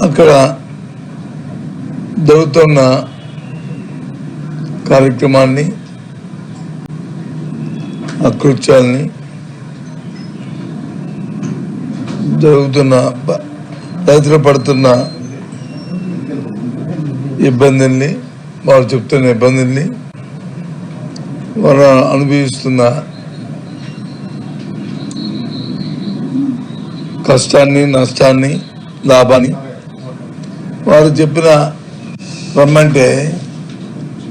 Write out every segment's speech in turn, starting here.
అక్కడ జరుగుతున్న కార్యక్రమాన్ని, అకృత్యాల్ని, జరుగుతున్న రైతులు పడుతున్న ఇబ్బందుల్ని, వాళ్ళు చెప్తున్న ఇబ్బందుల్ని, వాళ్ళు అనుభవిస్తున్న కష్టాన్ని, నష్టాన్ని, లాభాన్ని వారు చెప్పిన రమ్మంటే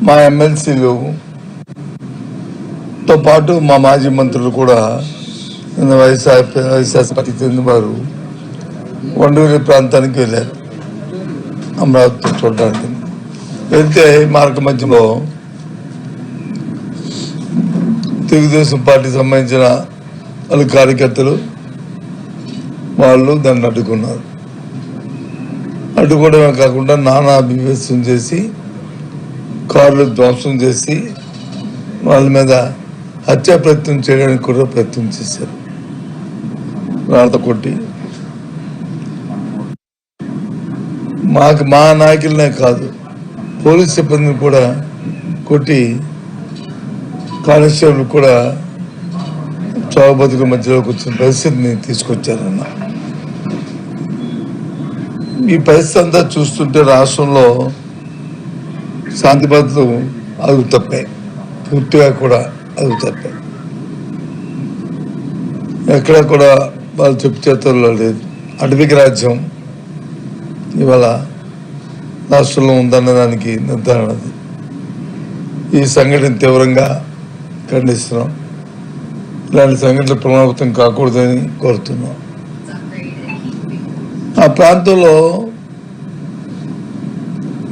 మా ఎమ్మెల్సీలతో పాటు మా మాజీ మంత్రులు కూడా వైఎస్ఆర్పీ చెందిన వారు వండూరి ప్రాంతానికి వెళ్ళారు అమరావతి చూడడానికి. వెళ్తే మార్గ మధ్యలో తెలుగుదేశం పార్టీ సంబంధించిన వాళ్ళ కార్యకర్తలు వాళ్ళు దాన్ని అడ్డుకున్నారు. అడ్డుకోవడమే కాకుండా నానా అభివ్యక్తం చేసి కార్లు ధ్వంసం చేసి వాళ్ళ మీద హత్యా ప్రయత్నం చేయడానికి కూడా ప్రయత్నం చేశారు. రాత కొట్టి మా నాయకులనే కాదు, పోలీస్ సిబ్బందిని కూడా కొట్టి కానిస్టేబుల్ కూడా చావు బతుకుల మధ్యలోకి వచ్చిన పరిస్థితిని తీసుకొచ్చారన్న. ఈ పరిస్థితి అంతా చూస్తుంటే రాష్ట్రంలో శాంతి భద్రతలు అదుపు తప్పాయి, పూర్తిగా కూడా అదుపు తప్పాయి. ఎక్కడ కూడా వాళ్ళు చెప్పు చేతుల్లో లేదు. అటవిక రాజ్యం ఇవాళ రాష్ట్రంలో ఉందన్న దానికి నిర్ధారణ. ఈ సంఘటన తీవ్రంగా ఖండిస్తున్నాం. ఇలాంటి సంఘటనలు పునరావృతం కాకూడదని కోరుతున్నాం. ఆ ప్రాంతంలో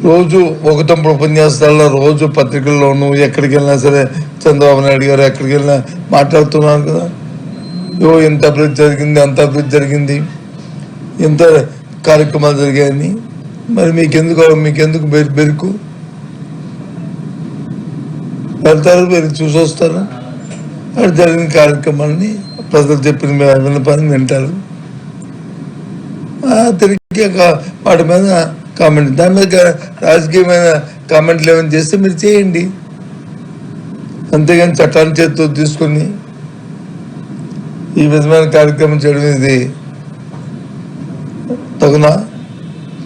రోజు ఒకటంపుడు ఉపన్యాసాల్లో, రోజు పత్రికల్లోనూ ఎక్కడికి వెళ్ళినా సరే చంద్రబాబు నాయుడు గారు ఎక్కడికి వెళ్ళినా మాట్లాడుతున్నారు కదా. ఇంత అభివృద్ధి జరిగింది, అంత అభివృద్ధి జరిగింది, ఇంత కార్యక్రమాలు జరిగాయని. మరి మీకెందుకు బెరుకు వెళ్తారు, మీరు చూసొస్తారు. అక్కడ జరిగిన కార్యక్రమాన్ని ప్రజలు చెప్పిన విన్నపాన్ని వింటారు. తిరిగి వాటి మీద కామెంట్, దాని మీద రాజకీయమైన కామెంట్లు ఏమైనా చేస్తే మీరు చేయండి. అంతేగాని చట్టాన్ని చేతితో తీసుకొని ఈ విధమైన కార్యక్రమం చేయడం ఇది తగునా?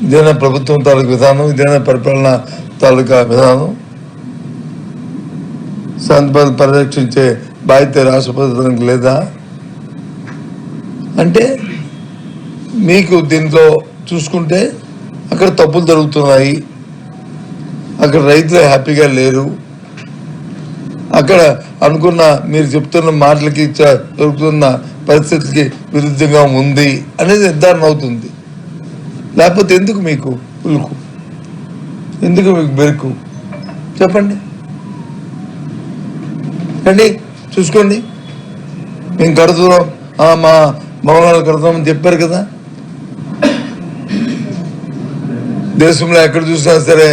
ఇదేనా ప్రభుత్వం తాలూకు విధానం? ఇదేనా పరిపాలన తాలూకా విధానం? శాంతి పరిరక్షించే బాధ్యత రాష్ట్ర ప్రభుత్వానికి లేదా? అంటే మీకు దీంట్లో చూసుకుంటే అక్కడ తప్పులు జరుగుతున్నాయి, అక్కడ రైతులు హ్యాపీగా లేరు, అక్కడ అనుకున్న మీరు చెప్తున్న మాటలకి జరుగుతున్న పరిస్థితికి విరుద్ధంగా ఉంది అనేది నిర్ధారణ అవుతుంది. లేకపోతే ఎందుకు మీకు ఉలుకు, ఎందుకు మీకు బెరుకు? చెప్పండి, రండి చూసుకోండి. మేము కడుతున్నాం, మా భవనాలు కడుతున్నామని చెప్పారు కదా. దేశంలో ఎక్కడ చూసినా సరే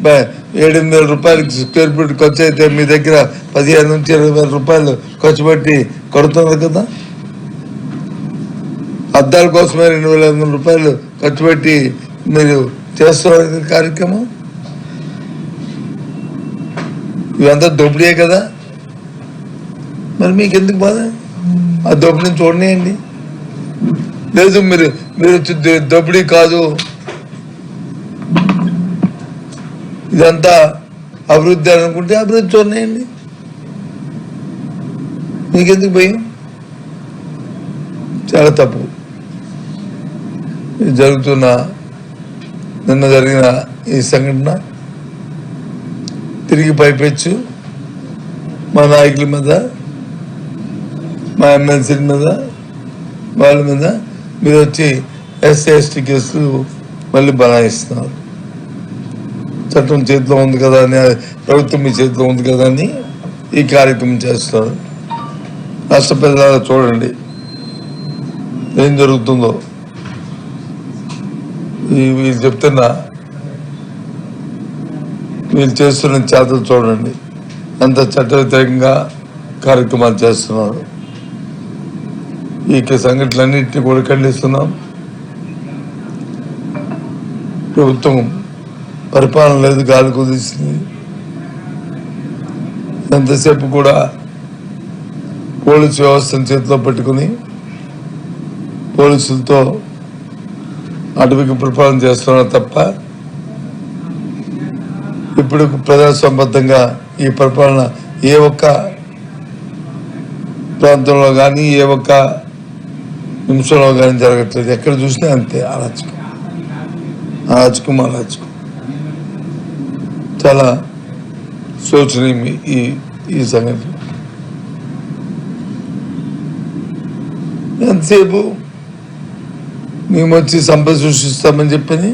7,000 రూపాయలకి స్క్వేర్ ఫీట్ ఖర్చు అయితే మీ దగ్గర 15,000 నుంచి 20,000 రూపాయలు ఖర్చు పెట్టి కడుతున్నారు కదా. అద్దాల కోసమే 2,500 రూపాయలు ఖర్చు పెట్టి మీరు చేస్తున్నారు కార్యక్రమం. ఇవంతా దోపిడీయే కదా. మరి మీకు ఎందుకు బాధ? ఆ దోపిడీని చూడనియండి. లేదు మీరు దోపిడీ కాదు, ఇదంతా అభివృద్ధి అనుకుంటే అభివృద్ధి చూడనియండి. మీకెందుకు భయం? చాలా తప్పు. నిన్న జరిగిన ఈ సంఘటన తిరిగి పైపెచ్చు మా నాయకుల మీద, మా ఎమ్మెల్సీల మీద, వాళ్ళ మీద మీరు వచ్చి SC/ST కేసులు మళ్ళీ బనాయిస్తున్నారు. చట్టం చేతిలో ఉంది కదా అని, ప్రభుత్వం మీ చేతిలో ఉంది కదా అని ఈ కార్యక్రమం చేస్తున్నారు. రాష్ట్ర ప్రజలు చూడండి ఏం జరుగుతుందో. వీళ్ళు చెప్తున్నా, వీళ్ళు చేస్తున్న చేతలు చూడండి, అంత చట్ట వ్యతిరేకంగా కార్యక్రమాలు చేస్తున్నారు. ఈ సంఘటనలన్నింటినీ కూడా ఖండిస్తున్నాం. ప్రభుత్వం పరిపాలన లేదు, గాలి కుదిసింది. ఎంతసేపు కూడా పోలీసు వ్యవస్థను చేతిలో పెట్టుకుని పోలీసులతో అటవికి పరిపాలన చేస్తున్నారు తప్ప ఇప్పుడు ప్రజాస్వామ్యబద్ధంగా ఈ పరిపాలన ఏ ఒక్క ప్రాంతంలో కానీ ఏ ఒక్క నిమిషంలో కానీ జరగట్లేదు. ఎక్కడ చూసినా అంతే అరాచకం. చాలా శోచనీయం ఈ సంగతి. ఎంతసేపు మేము వచ్చి సంపద సృష్టిస్తామని చెప్పని